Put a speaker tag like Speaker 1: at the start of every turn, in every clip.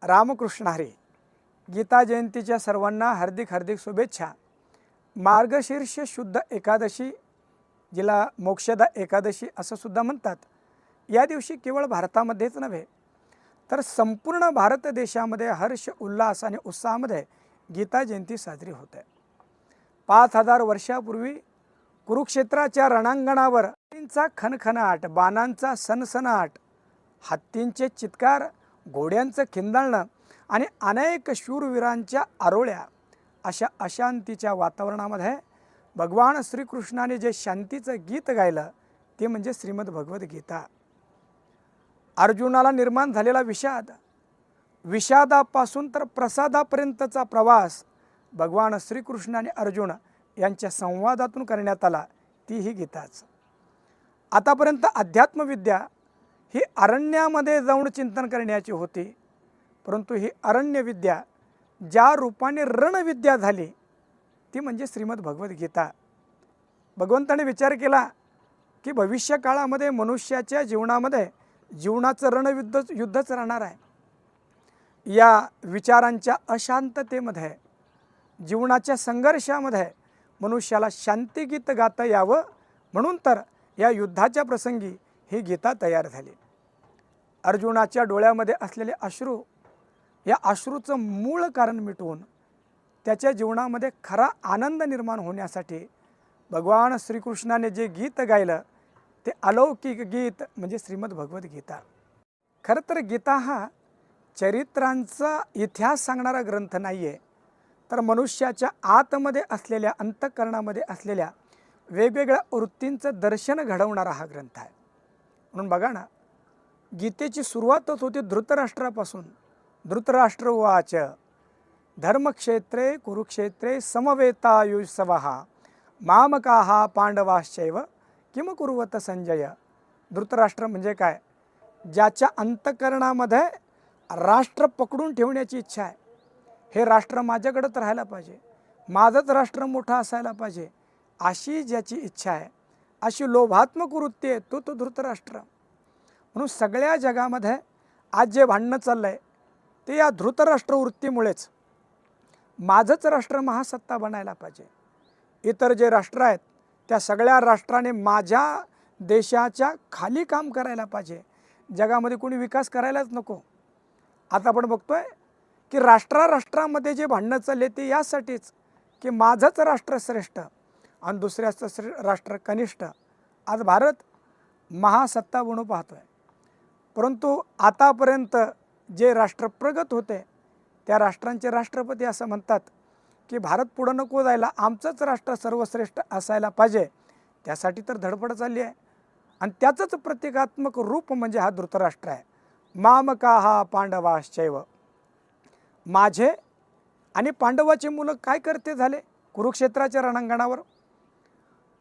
Speaker 1: रामकृष्ण हरी. गीता जयंतीच्या सर्वांना हार्दिक हार्दिक शुभेच्छा. मार्गशीर्ष शुद्ध एकादशी, जिला मोक्षदा एकादशी असं सुद्धा म्हणतात, या दिवशी केवळ भारतामध्येच नव्हे तर संपूर्ण भारत देशामध्ये हर्ष उल्हास आणि उत्साहामध्ये गीता जयंती साजरी होते. 5000 वर्षापूर्वी कुरुक्षेत्राच्या रणांगणावर हत्तींचा खणखणाट, बाणांचा सनसनाट, हत्तींचे चित्कार, घोड्यांचं खिंदाळणं आणि अनेक शूरवीरांच्या आरोळ्या, अशा अशांतीच्या वातावरणामध्ये भगवान श्रीकृष्णाने जे शांतीचं गीत गायलं ते म्हणजे श्रीमद भगवद्गीता. अर्जुनाला निर्माण झालेला विषाद, विषादापासून तर प्रसादापर्यंतचा प्रवास भगवान श्रीकृष्ण आणि अर्जुन यांच्या संवादातून करण्यात आला, ती ही गीताच. आतापर्यंत अध्यात्मविद्या ही अरण्यामध्ये जाऊन चिंतन करण्याची होती, परंतु ही अरण्यविद्या ज्या रूपाने रणविद्या झाली ती म्हणजे श्रीमद भगवद्गीता. भगवंताने विचार केला की भविष्य काळामध्ये मनुष्याच्या जीवनामध्ये जीवनाचं युद्धच राहणार आहे. या विचारांच्या अशांततेमध्ये, जीवनाच्या संघर्षामध्ये मनुष्याला शांतिगीत गाता यावं म्हणून तर या युद्धाच्या प्रसंगी ही गीता तयार झाली. अर्जुनाच्या डोळ्यामध्ये असलेले अश्रू, या अश्रूचं मूळ कारण मिटवून त्याच्या जीवनामध्ये खरा आनंद निर्माण होण्यासाठी भगवान श्रीकृष्णाने जे गीत गायलं ते अलौकिक गीत म्हणजे श्रीमद भगवद्गीता. खरं तर गीता हा चरित्रांचा इतिहास सांगणारा ग्रंथ नाही आहे, तर मनुष्याच्या आतमध्ये असलेल्या, अंतःकरणामध्ये असलेल्या वेगवेगळ्या वृत्तींचं दर्शन घडवणारा हा ग्रंथ आहे. म्हणून बघा ना, गीतेची सुरुवातच होती धृतराष्ट्रापासून. धृतराष्ट्र उवाच धर्मक्षेत्रे कुरुक्षेत्रे समवेतायुत्सवः मामकाः पांडवाश्चैव किम कुर्वत संजय. धृतराष्ट्र म्हणजे काय? ज्याच्या अंतःकरणामध्ये राष्ट्र पकडून ठेवण्याची इच्छा आहे. हे राष्ट्र माझ्याकडेच राहायला पाहिजे, माझंच राष्ट्र मोठं असायला पाहिजे, अशी ज्याची इच्छा आहे, अशी लोभात्मक वृत्ती आहे, तो धृतराष्ट्र. म्हणून सगळ्या जगामध्ये आज जे भांडणं चाललं आहे ते या धृतराष्ट्र वृत्तीमुळेच. माझंच राष्ट्र महासत्ता बनायला पाहिजे, इतर जे राष्ट्र आहेत त्या सगळ्या राष्ट्राने माझ्या देशाच्या खाली काम करायला पाहिजे, जगामध्ये कोणी विकास करायलाच नको. आता आपण बघतोय की राष्ट्रामध्ये जे भांडणं चालले ते यासाठीच की माझंच राष्ट्र श्रेष्ठ आणि दुसऱ्याचं राष्ट्र कनिष्ठ. आज भारत महासत्ता बनू पाहतोय, परंतु आतापर्यंत जे राष्ट्र प्रगत होते त्या राष्ट्रांचे राष्ट्रपती असं म्हणतात की भारत पुढं नको जायला, आमचंच राष्ट्र सर्वश्रेष्ठ असायला पाहिजे. त्यासाठी तर धडपड चालली आहे आणि त्याचंच प्रतिकात्मक रूप म्हणजे हा धृतराष्ट्र आहे. मामकाः पांडवाश्चैव. माझे आणि पांडवाचे मुलं काय करते झाले कुरुक्षेत्राच्या रणांगणावर.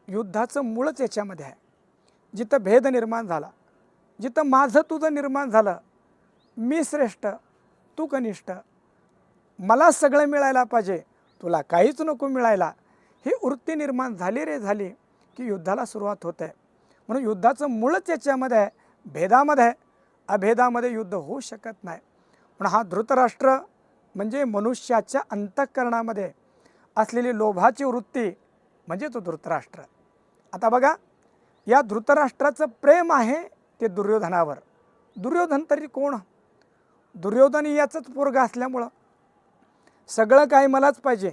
Speaker 1: युद्धाचं मूळच याच्यामध्ये आहे. जिथं भेद निर्माण झाला, जिथं माझं तुझं निर्माण झालं, मी श्रेष्ठ तू कनिष्ठ, मला सगळं मिळायला पाहिजे तुला काहीच नको मिळायला, ही वृत्ती निर्माण झाली रे झाली की युद्धाला सुरुवात होते. म्हणून युद्धाचं मूळच याच्यामध्ये आहे. भेदामध्ये, अभेदामध्ये युद्ध होऊ शकत नाही. म्हणून हा धृतराष्ट्र म्हणजे मनुष्याच्या अंतःकरणामध्ये असलेली लोभाची वृत्ती म्हणजे तो धृतराष्ट्र. आता बघा, या धृतराष्ट्राचं प्रेम आहे ते दुर्योधनावर. दुर्योधन तरी कोण? दुर्योधन याचंच पोरगा असल्यामुळं सगळं काही मलाच पाहिजे.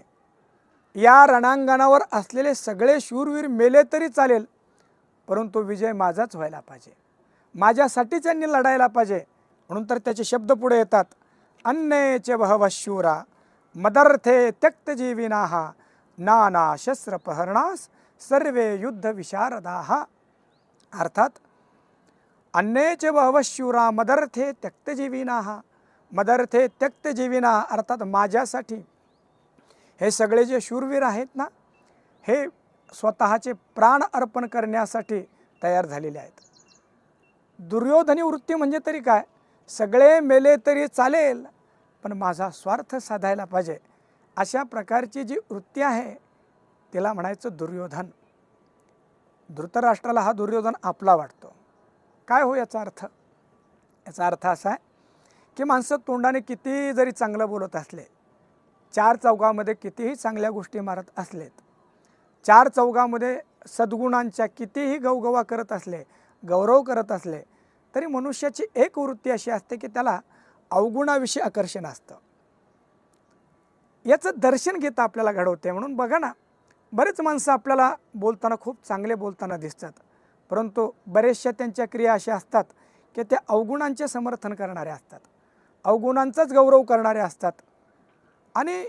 Speaker 1: या रणांगणावर असलेले सगळे शूरवीर मेले तरी चालेल, परंतु विजय माझाच व्हायला पाहिजे, माझ्यासाठी त्यांनी लढायला पाहिजे. म्हणून तर त्याचे शब्द पुढे येतात. अन्ये बहवः शूरा मदर्थे त्यक्तजीविनाः नाना शस्त्रप्रहरणास सर्वे युद्ध विशारदाः. अर्थात अन्ये बहवः शूरा मदर्थे त्यक्तजीविनाः. मदर्थे त्यक्तजीविना अर्थात माझ्यासाठी हे सगळे जे शूरवीर आहेत ना, हे स्वतःचे प्राण अर्पण करण्यासाठी तयार झालेले आहेत. दुर्योधनी वृत्ती म्हणजे तरी काय? सगळे मेले तरी चालेल, पण माझा स्वार्थ साधायला पाहिजे, अशा प्रकारची जी वृत्ती आहे तिला म्हणायचं दुर्योधन. धृतराष्ट्राला हा दुर्योधन आपला वाटतो. काय हो याचा अर्थ? याचा अर्थ असा आहे की माणसं तोंडाने किती जरी चांगलं बोलत असले, चार चौघामध्ये कितीही चांगल्या गोष्टी मारत असलेत, चार चौघामध्ये सद्गुणांच्या कितीही गवगवा करत असले, गौरव करत असले, तरी मनुष्याची एक वृत्ती अशी असते की त्याला अवगुणाविषयी आकर्षण असतं. याचं दर्शन घेता आपल्याला घडवते. म्हणून बघा ना, बरेच माणसं आपल्याला बोलताना खूप चांगले बोलताना दिसतात, परंतु बरेचशा त्यांच्या क्रिया अशा असतात की त्या अवगुणांचे समर्थन करणारे असतात, अवगुणांचाच गौरव करणारे असतात. आणि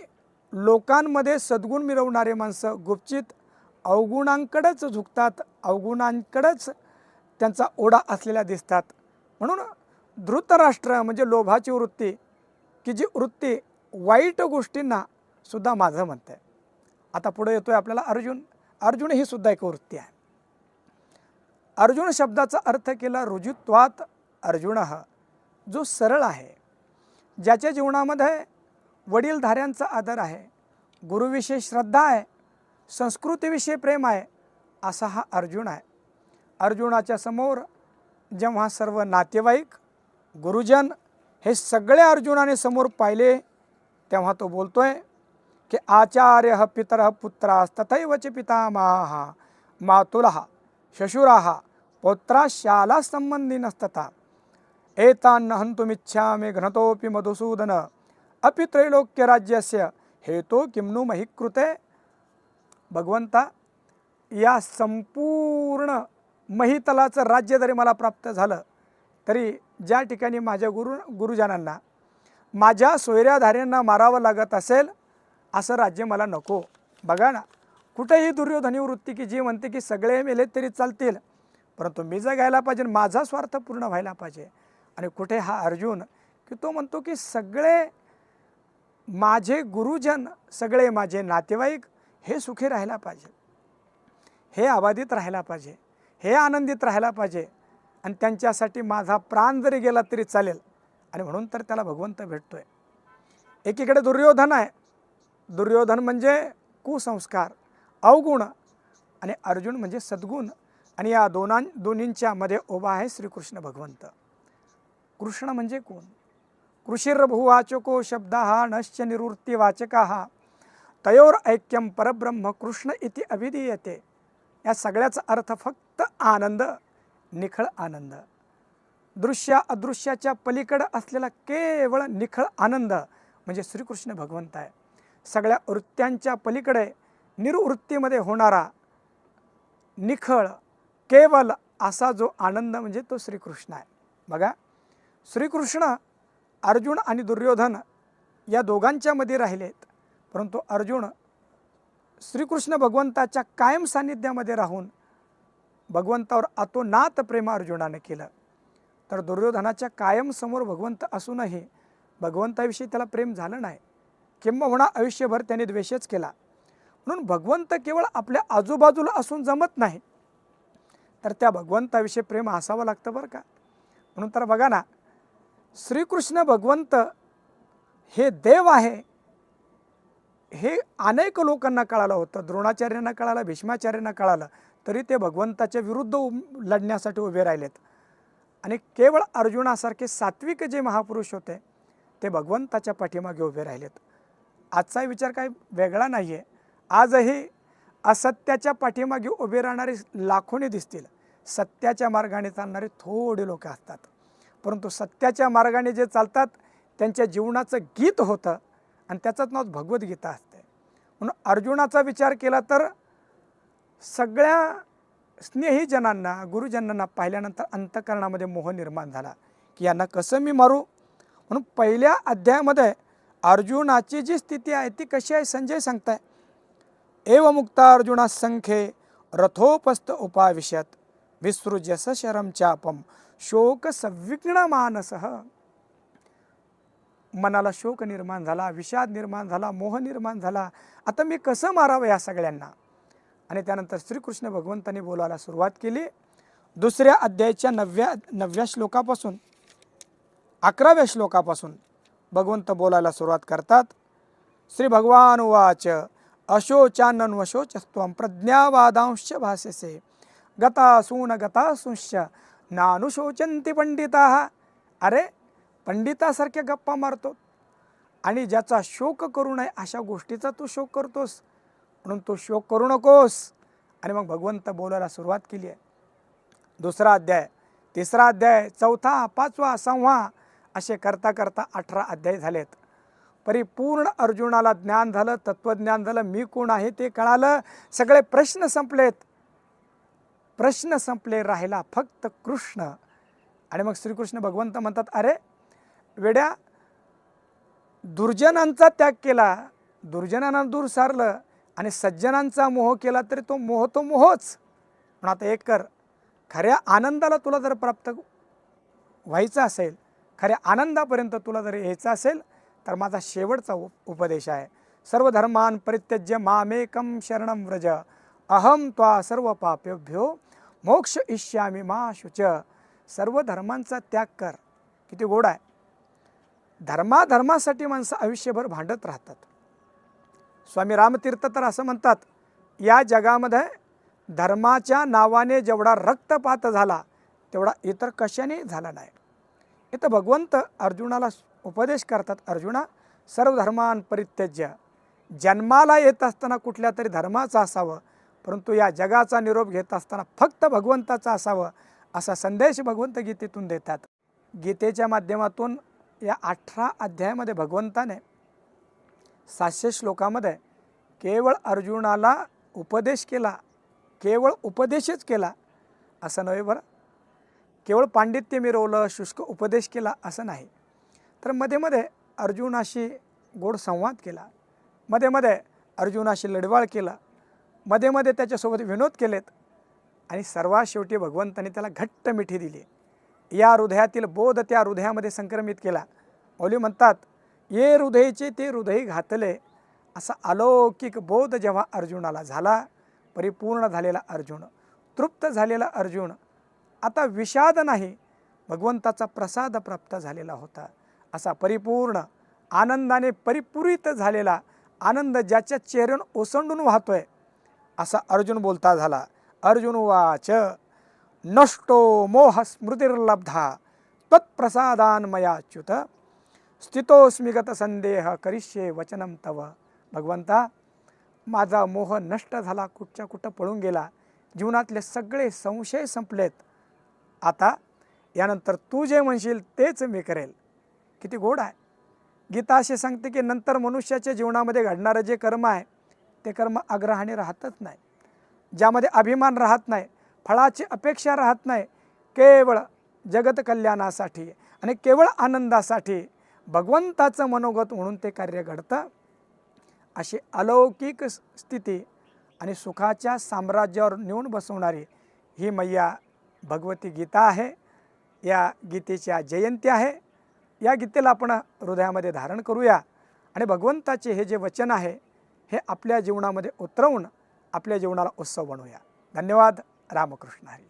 Speaker 1: लोकांमध्ये सद्गुण मिरवणारे माणसं गुपचित अवगुणांकडेच झुकतात, अवगुणांकडेच त्यांचा ओढा असलेला दिसतात. म्हणून धृतराष्ट्र म्हणजे लोभाची वृत्ती, की जी वृत्ती वाईट गोष्टींना सुद्धा माझं म्हणते. आता पुढे येतोय आपल्याला अर्जुन. अर्जुन ही सुद्धा एक वृत्ती आहे. अर्जुन शब्दाचा अर्थ केला रुजुत्वात अर्जुन, जो सरळ आहे, ज्याच्या जीवनामध्ये वडीलधाऱ्यांचा आदर आहे, गुरुविषयी श्रद्धा आहे, संस्कृतीविषयी प्रेम आहे, असा हा अर्जुन आहे. अर्जुनाच्या समोर जेव्हा सर्व नातेवाईक, गुरुजन हे सगळे अर्जुनाने समोर पाहिले, तेव्हा तो बोलतोय की आचार्य पितर पुत्रास्तथैवच पितामहा मातुलः श्वशुराः पौत्राशाला संबंधिनस्तथा एतान् हन्तुमिच्छामि घ्नतोऽपि मधुसूदन अपि त्रैलोक्यराज्यस्य हेतो किं नु महि कृते. भगवंता, या संपूर्ण महितलाचं राज्य जरी मला प्राप्त झालं, तरी ज्या ठिकाणी माझ्या गुरुजनांना, माझ्या सोयऱ्याधाऱ्यांना मारावं लागत असेल असं राज्य मला नको. बघा ना, कुठेही दुर्योधनी वृत्ती की जी म्हणते की सगळे मेले तरी चालतील, परंतु मी जगायला पाहिजे, माझा स्वार्थ पूर्ण व्हायला पाहिजे. आणि कुठे हा अर्जुन की तो म्हणतो की सगळे माझे गुरुजन, सगळे माझे नातेवाईक हे सुखी राहायला पाहिजे, हे आबादित राहायला पाहिजे, हे आनंदित राहायला पाहिजे, आणि त्यांच्यासाठी माझा प्राण जरी गेला तरी चालेल. आणि म्हणून तर त्याला भगवंत भेटतोय. एकीकडे दुर्योधन आहे, दुर्योधन म्हणजे कुसंस्कार, अवगुण, आणि अर्जुन म्हणजे सद्गुण. आणि या दोन्हींच्या मध्ये उभा आहे श्रीकृष्ण भगवंत. कृष्ण म्हणजे कोण? कृषिर्भुवाचको शब्दः नश्च निवृत्तिवाचकाः तयोर ऐक्यम परब्रह्म कृष्ण इति अभिधीयते. या सगळ्याचा अर्थ फक्त आनंद, निखळ आनंद, दृश्य अदृश्याच्या पलीकडे असलेला केवळ निखळ आनंद म्हणजे श्रीकृष्ण भगवंत आहे. सगळ्या वृत्त्यांच्या पलीकडे निर्वृत्तीमध्ये होणारा निखळ केवल असा जो आनंद म्हणजे तो श्रीकृष्ण आहे. बघा, श्रीकृष्ण अर्जुन आणि दुर्योधन या दोघांच्या मध्ये राहिलेत, परंतु अर्जुन श्रीकृष्ण भगवंताच्या कायम सान्निध्यामध्ये राहून भगवंतावर अतोनात प्रेम अर्जुनाने केलं. तर दुर्योधनाच्या कायम समोर भगवंत असूनही भगवंताविषयी त्याला प्रेम झालं नाही, किंबहुना आयुष्यभर त्याने द्वेषच केला. म्हणून भगवंत केवळ आपल्या आजूबाजूला असून जमत नाही, तर त्या भगवंताविषयी प्रेम असावं लागतं बरं का. म्हणून तर बघा ना, श्रीकृष्ण भगवंत हे देव आहे हे अनेक लोकांना कळालं होतं. द्रोणाचार्यांना कळालं, भीष्माचार्यांना कळालं, तरी ते भगवंताच्या विरुद्ध लढण्यासाठी उभे राहिलेत. आणि केवळ अर्जुनासारखे सात्विक जे महापुरुष होते ते भगवंताच्या पाठीमागे उभे राहिलेत. आजचा विचार काही वेगळा नाही आहे. आजही असत्याच्या पाठीमागे उभे राहणारे लाखोने दिसतील, सत्याच्या मार्गाने चालणारे थोडे लोक असतात, परंतु सत्याच्या मार्गाने जे चालतात त्यांच्या जीवनाचं गीत होतं, आणि त्याचंच नाव भगवद्गीता असते. म्हणून अर्जुनाचा विचार केला तर सगळ्या स्नेहीजनांना, गुरुजनांना पाहिल्यानंतर अंतःकरणामध्ये मोह निर्माण झाला की यांना कसं मी मारू. म्हणून पहिल्या अध्यायामध्ये अर्जुनाची जी स्थिती आहे ती कशी आहे संजय सांगताय. एव मुक्ता अर्जुना संख्ये रथोपस्थ उपाविशत विसृज्य शरम चापम शोक संविघ्न मानसः. मनाला शोक निर्माण झाला, विषाद निर्माण झाला, मोह निर्माण झाला. आता मी कसं मारावं या सगळ्यांना. आणि त्यानंतर श्रीकृष्ण भगवंतांनी बोलायला सुरुवात केली. दुसऱ्या अध्यायाच्या 9व्या श्लोकापासून 11व्या श्लोकापासून भगवंत बोलायला सुरुवात करतात. श्री भगवान उवाच अशोचानन्वशोचस्त्वं प्रज्ञावादांश्च भाष्यसे गतासून गतासूंश्च नानुशोचन्ति पंडिताः. अरे, पंडितासारख्या गप्पा मारतो आणि ज्याचा शोक करू नये अशा गोष्टीचा तू शोक करतोस, म्हणून तू शोक करू नकोस. आणि मग भगवंत बोलायला सुरुवात केली आहे. 2रा अध्याय, 3रा अध्याय, 4था, 5वा, 6वा असे करता करता 18 अध्याय झालेत. परिपूर्ण अर्जुनाला ज्ञान झालं, तत्वज्ञान झालं, मी कोण आहे ते कळालं, सगळे प्रश्न संपलेत. प्रश्न संपले, राहिला फक्त कृष्ण. आणि मग श्रीकृष्ण भगवंत म्हणतात, अरे वेड्या, दुर्जनांचा त्याग केला, दुर्जनांना दूर सारलं आणि सज्जनांचा मोह केला तरी तो मोहच. पण आता एक कर, खऱ्या आनंदाला तुला जर प्राप्त व्हायचं असेल, खऱ्या आनंदापर्यंत तुला जर यायचं असेल तर माझा शेवटचा उपदेश आहे. सर्व धर्मान परित्यज्य मामेकं शरणं व्रज, अहम त्वा सर्व पापेभ्यो मोक्ष इष्यामि मा शुच. सर्व धर्मांचा त्याग कर. किती गोड आहे. धर्मासाठी माणसं आयुष्यभर भांडत राहतात. स्वामी रामतीर्थ तर असं म्हणतात, या जगामध्ये धर्माच्या नावाने जेवढा रक्तपात झाला तेवढा इतर कशाने झाला नाही. इथं भगवंत अर्जुनाला उपदेश करतात, अर्जुना, सर्व धर्मान परित्यज्य. जन्माला येत असताना कुठल्या तरी धर्माचं असावं, परंतु या जगाचा निरोप घेत असताना फक्त भगवंताचा असावं, असा संदेश भगवंत गीतेतून देतात. गीतेच्या माध्यमातून या 18 अध्यायामध्ये भगवंताने 700 श्लोकामध्ये केवळ अर्जुनाला उपदेश केला. केवळ उपदेशच केला असं नव्हे बरं, केवळ पांडित्य मिरवलं, शुष्क उपदेश केला असं नाही, तर मध्ये मध्ये अर्जुनाशी गोड संवाद केला, मध्ये मध्ये अर्जुनाशी लढवाळ केला, मध्ये मध्ये त्याच्यासोबत विनोद केलेत. आणि सर्वात शेवटी भगवंताने त्याला घट्ट मिठी दिली. या हृदयातील बोध त्या हृदयामध्ये संक्रमित केला. मौली म्हणतात, ये हृदयचे ते हृदय घातले. असा अलौकिक बोध जेव्हा अर्जुनाला झाला, परिपूर्ण झालेला अर्जुन, तृप्त झालेला अर्जुन, आता विषाद नाही, भगवंताचा प्रसाद प्राप्त झालेला होता. असा परिपूर्ण आनंदाने परिपूरित झालेला आनंद ज्याच्या चेहऱ्यान ओसंडून वाहतोय, असा अर्जुन बोलता झाला. अर्जुन उवाच, नष्टो मोह स्मृतिर्लब्धा त्वत्प्रसादान मयाच्युत, स्थितोस्मि गत संदेह करिष्ये वचनम तव. भगवंता, माझा मोह नष्ट झाला, कुठच्या कुठं पळून गेला, जीवनातले सगळे संशय संपलेत. आता यानंतर तू जे म्हणशील तेच मी करेल. किती गोड आहे. गीता असे सांगते की नंतर मनुष्याच्या जीवनामध्ये घडणारं जे कर्म आहे ते कर्म आग्रहाने राहतच नाही, ज्यामध्ये अभिमान राहत नाही, फळाची अपेक्षा राहत नाही, केवळ जगत कल्याणासाठी आणि केवळ आनंदासाठी भगवंताचं मनोगत म्हणून ते कार्य घडतं. अशी अलौकिक स्थिती आणि सुखाच्या साम्राज्यावर नेऊन बसवणारी ही मैया भगवती गीता आहे. या गीतेच्या जयंती आहे. या गीतेला आपण हृदयामध्ये धारण करूया आणि भगवंताचे हे जे वचन आहे हे आपल्या जीवनामध्ये उतरवून आपल्या जीवनाला उत्सव बनवूया. धन्यवाद. रामकृष्ण हरी.